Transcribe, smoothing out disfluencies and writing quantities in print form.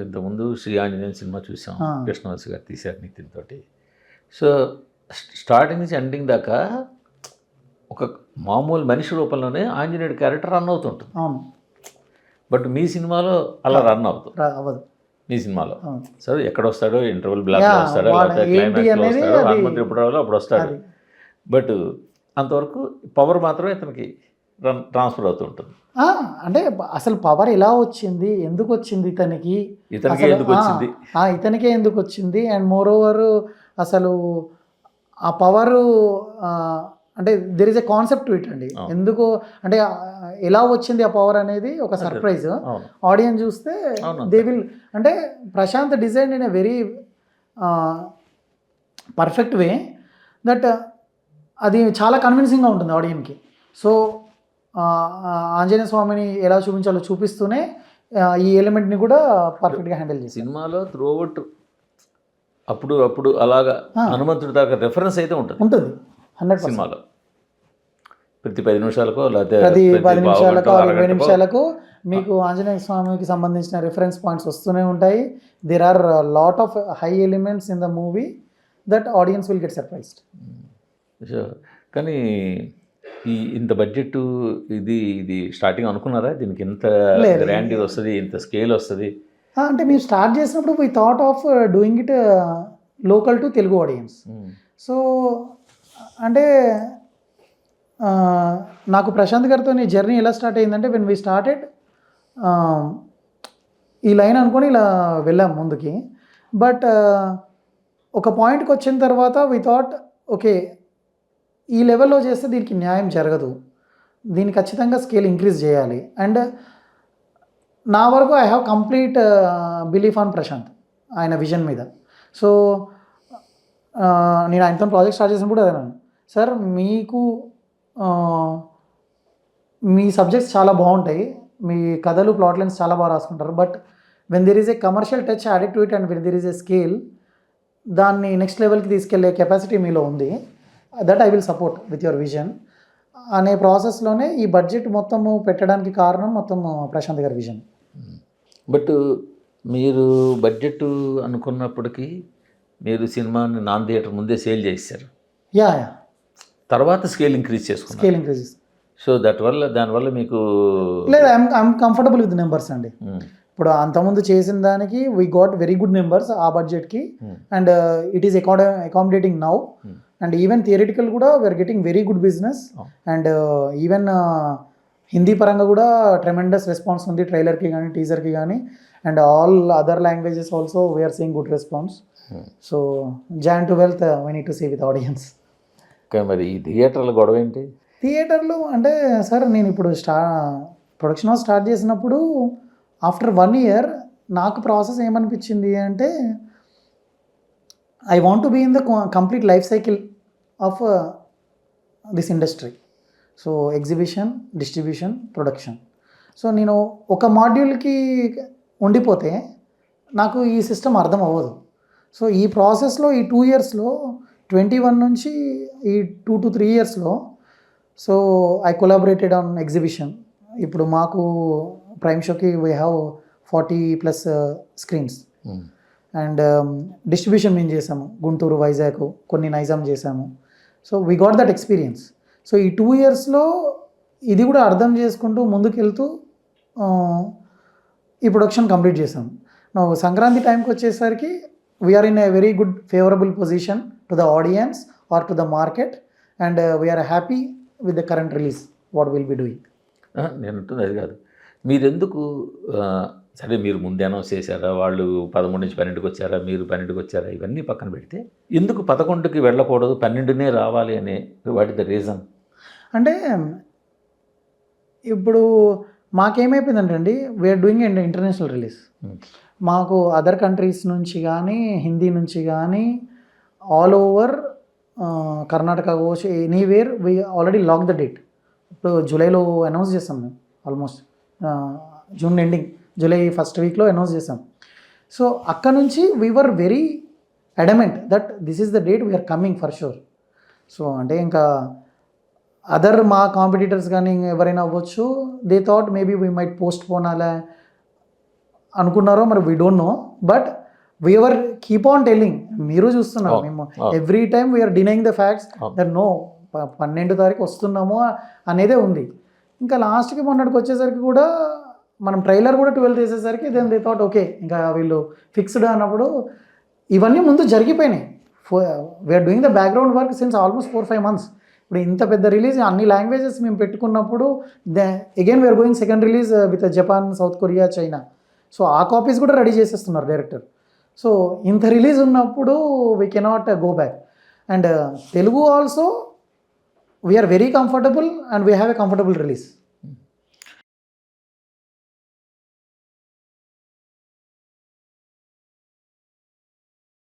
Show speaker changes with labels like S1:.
S1: ఇంతకుముందు శ్రీ ఆంజనేయం సినిమా చూసాం,
S2: ఆ.
S1: కృష్ణవంశీ గారు తీశారు నితిన్ తోటి. సో స్టార్టింగ్ నుంచి ఎండింగ్ దాకా ఒక మామూలు మనిషి రూపంలోనే ఆంజనేయుడు క్యారెక్టర్ రన్ అవుతుంటుంది.
S2: అవును,
S1: బట్ మీ సినిమాలో అలా రన్ అవుతుంది.
S2: అవ్వదు.
S1: మీ సినిమాలో
S2: అవును.
S1: సరే ఎక్కడ వస్తాడో, ఇంటర్వెల్ బ్లాక్లో
S2: Yeah,
S1: వస్తాడో,
S2: వాడు
S1: లేకపోతే
S2: ఏంటి
S1: క్లైమాక్స్లో
S2: అనేది
S1: వస్తాడో,
S2: అది-
S1: హనుమంతుడు ఎప్పుడు రావాలో అప్పుడు వస్తాడు.
S2: అది
S1: బట్ అంతవరకు పవర్ మాత్రమే ఇతనికి ట్రాన్స్ఫర్ అవుతూ ఉంటుంది.
S2: అంటే అసలు పవర్ ఎలా వచ్చింది, ఎందుకు వచ్చింది ఇతనికి,
S1: ఇతనికి
S2: అసలు,
S1: ఎందుకు వచ్చింది?
S2: ఇతనికే ఎందుకు వచ్చింది, అండ్ మోర్ ఓవర్ అసలు ఆ పవరు అంటే there is a concept to it అండి. ఎందుకు అంటే ఎలా వచ్చింది ఆ పవర్ అనేది ఒక సర్ప్రైజ్.
S1: అవును,
S2: ఆడియన్స్ చూస్తే
S1: అవును.
S2: దే విల్ అంటే Prashanth design in a very perfect way that అది చాలా కన్విన్సింగ్గా ఉంటుంది ఆడియన్కి. సో ఆంజనేయ స్వామిని ఎలా చూపించాలో చూపిస్తూనే ఈ ఎలిమెంట్ని కూడా పర్ఫెక్ట్గా హ్యాండిల్ చేసి
S1: సినిమాలో త్రూఅవుట్ అప్పుడు అప్పుడు అలాగా హనుమంతుడి దాకా రెఫరెన్స్ అయితే ఉంటుంది
S2: 100%
S1: సినిమాలో. ప్రతి 10 నిమిషాలకో లేకపోతే
S2: ప్రతి 10 నిమిషాలకు
S1: పావుగంటకో,
S2: 20
S1: అరగంటకో
S2: నిమిషాలకు మీకు ఆంజనేయ స్వామికి సంబంధించిన రిఫరెన్స్ పాయింట్స్ వస్తూనే ఉంటాయి. There are lot of high elements in the movie that audience will get surprised.
S1: కానీ ఇంత బడ్జెట్ ఇది స్టార్టింగ్ అనుకున్నారా? దీనికి ఇంత
S2: లేదు.
S1: గ్రాండ్ వస్తుంది, ఇంత స్కేల్ వస్తుంది?
S2: అంటే మేము స్టార్ట్ చేసినప్పుడు we thought of doing it local to Telugu audience. So అంటే నాకు ప్రశాంత్ గారితో జర్నీ ఎలా స్టార్ట్ అయిందంటే వెన్ వీ స్టార్టెడ్ ఈ లైన్ అనుకొని ఇలా వెళ్ళాం ముందుకి. బట్ ఒక పాయింట్కి వచ్చిన తర్వాత వీ థాట్ ఓకే ఈ లెవెల్లో చేస్తే దీనికి న్యాయం జరగదు, దీన్ని ఖచ్చితంగా స్కేల్ ఇంక్రీజ్ చేయాలి. అండ్ నా వరకు I have complete belief on Prashanth, ఆయన విజన్ మీద. సో నేను ఆయనతో ప్రాజెక్ట్ స్టార్ట్ చేసినప్పుడు అదే సార్ మీకు మీ సబ్జెక్ట్స్ చాలా బాగుంటాయి, మీ కథలు ప్లాట్ లైన్స్ చాలా బాగా రాసుకుంటారు, but when there is a commercial touch added to it and when there is a scale దాన్ని నెక్స్ట్ లెవెల్కి తీసుకెళ్లే కెపాసిటీ మీలో ఉంది, that I will support with your vision అనే ప్రాసెస్లోనే ఈ బడ్జెట్ మొత్తము పెట్టడానికి కారణం మొత్తం ప్రశాంత్ గారి విజన్.
S1: బట్ మీరు బడ్జెట్ అనుకున్నప్పటికీ మీరు సినిమాని నాన్ థియేటర్ ముందే సేల్ చేశారు.
S2: యా
S1: తర్వాత స్కేల్ ఇంక్రీజ్ చేసుకున్నారు.
S2: Scale increases.
S1: సో దానివల్ల మీకు
S2: లేదు, ఐఎమ్ కంఫర్టబుల్ విత్ నెంబర్స్ అండి. ఇప్పుడు అంతకుముందు చేసిన దానికి we got very good numbers ఆ బడ్జెట్కి, and it is accommodating now. And even theatrical కూడా we are getting very good business. And even Hindi పరంగా కూడా ట్రెమెండస్ రెస్పాన్స్ ఉంది, ట్రైలర్కి కానీ టీజర్కి కానీ. And all other languages also we are seeing good response. So Jan 12th we need to see with audience.
S1: మరి ఈ థియేటర్ల గొడవ ఏంటి?
S2: థియేటర్లు అంటే సార్ నేను ఇప్పుడు ప్రొడక్షన్ హౌస్ స్టార్ట్ చేసినప్పుడు ఆఫ్టర్ 1 year నాకు ప్రాసెస్ ఏమనిపించింది అంటే I want to be in the complete life cycle of this industry. So exhibition, distribution, production. So నేను ఒక మాడ్యూల్కి ఉండిపోతే నాకు ఈ సిస్టమ్ అర్థం అవ్వదు. సో ఈ ప్రాసెస్లో ఈ 2 yearsలో 21 నుంచి ఈ 2 to 3 yearsలో so I collaborated on exhibition. ఇప్పుడు మాకు ప్రైమ్ షోకి we have 40+ screens. And distribution మేము చేసాము, గుంటూరు, వైజాగ్, కొన్ని నైజాం చేసాము. So we got that experience. So ఈ 2 yearsలో ఇది కూడా అర్థం చేసుకుంటూ ముందుకెళ్తూ ఈ ప్రొడక్షన్ కంప్లీట్ చేసాము. సంక్రాంతి టైంకి వచ్చేసరికి we are in a very good favourable position to the audience or to the market, and we are happy with the current release what will be doing.
S1: నేను అంటుంది అది కాదు, మీరెందుకు సరే మీరు ముందే అనౌన్స్ చేశారా, వాళ్ళు 11 నుంచి 12కి వచ్చారా, మీరు 12కి వచ్చారా, ఇవన్నీ పక్కన పెడితే ఎందుకు 11కి వెళ్ళకూడదు, 12నే రావాలి అనే వాట్ ఇస్ ద రీజన్?
S2: అంటే ఇప్పుడు మాకేమైపోయిందంటే అండి, వీఆర్ డూయింగ్ ఇంటర్నేషనల్ రిలీజ్. మాకు అదర్ కంట్రీస్ నుంచి కానీ, హిందీ నుంచి కానీ, all over Karnataka coach anywhere we already lock the date. ఇప్పుడు జూలైలో అనౌన్స్ చేసాం మేము, almost June ending, July first వీక్లో అనౌన్స్ చేసాం. సో అక్కడ నుంచి we were very adamant that this is the date we are coming for sure. So అంటే ఇంకా అదర్ మా కాంపిటీటర్స్ కానీ ఎవరైనా అవ్వచ్చు, they thought maybe we might post phone అలా అనుకున్నారో మరి we don't know, but we are keep on telling. మీరు చూస్తున్నారు, మేము every time we are denying the facts that no 12 తారీఖు వస్తున్నాము అనేదే ఉంది. ఇంకా లాస్ట్కి మొన్నటికి వచ్చేసరికి కూడా మనం ట్రైలర్ కూడా 12 వేసేసరికి దెన్ దే థాట్ ఓకే ఇంకా వీళ్ళు ఫిక్స్డ్ అన్నప్పుడు ఇవన్నీ ముందు జరిగిపోయినాయి. We are doing the background work since almost 4-5 months. ఇప్పుడు ఇంత పెద్ద రిలీజ్ అన్ని లాంగ్వేజెస్ మేము పెట్టుకున్నప్పుడు again we are going second release with Japan, South Korea, China. So ఆ కాపీస్ కూడా రెడీ చేసేస్తున్నారు డైరెక్టర్. సో ఇంత రిలీజ్ ఉన్నప్పుడు we cannot go back. And Telugu also we are very comfortable and we have a comfortable release.